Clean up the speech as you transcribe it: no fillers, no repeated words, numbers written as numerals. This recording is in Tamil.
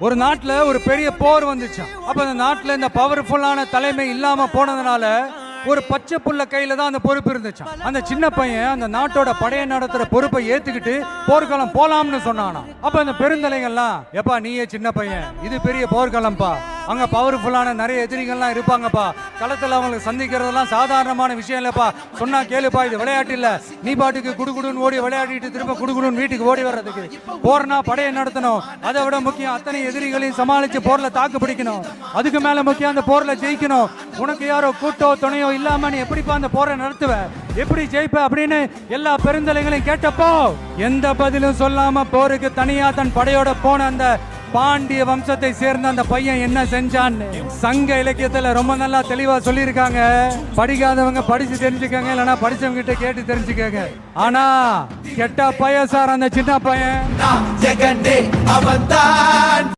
ஒரு நாட்டுல ஒரு பெரிய போர் வந்துச்சாம். அப்ப அந்த நாட்டுல இந்த பவர்ஃபுல்லான தலைமை இல்லாம போனதுனால ஒரு பச்சை புள்ள கையில தான் அந்த பொறுப்பு இருந்துச்சாம். அந்த சின்ன பையன் அந்த நாட்டோட படையை நடத்துற பொறுப்பை ஏத்துக்கிட்டு போர்க்களம் போலாம்னு சொன்னானா. அப்ப அந்த பெருந்தலைங்கள்லாம், எப்பா நீயே சின்ன பையன், இது பெரிய போர்க்களம்பா, அங்க பவர்ஃபுல்லான நிறைய எதிரிகள்லாம் இருப்பாங்கப்பா, களத்துல அவங்களுக்கு சந்திக்கிறதெல்லாம் சாதாரணமான விஷயம் இல்லப்பா, சொன்னா கேளுப்பா, இது விளையாட்டு இல்ல, நீ பாட்டுக்கு குடுகுடுன்னு ஓடி விளையாடிட்டு திரும்ப குடுகுடுன்னு வீட்டுக்கு ஓடி வர்றதுக்கு, போர்னா படையை நடத்தணும், அதை விட முக்கியம் அத்தனை எதிரிகளையும் சமாளிச்சு போர்ல தாக்கு பிடிக்கணும், அதுக்கு மேல முக்கியம் அந்த போர்ல ஜெயிக்கணும், உனக்கு யாரோ கூட்டோ துணையோ இல்லாம நீ எப்படிப்பா அந்த போரை நடத்துவ, எப்படி ஜெயிப்ப அப்படின்னு எல்லா பெருந்தலைகளையும் கேட்டப்போ எந்த பதிலும் சொல்லாம போருக்கு தனியா தன் படையோட போன அந்த பாண்டிய வம்சத்தை சேர்ந்த அந்த பையன் என்ன செஞ்சான்னு சங்க இலக்கியத்துல ரொம்ப நல்லா தெளிவா சொல்லியிருக்காங்க. படிக்காதவங்க படிச்சு தெரிஞ்சுக்கங்க, இல்லைன்னா படிச்சவங்க கிட்ட கேட்டு தெரிஞ்சுக்கங்க. ஆனா கெட்ட பையன் சார் அந்த சின்ன பையன்.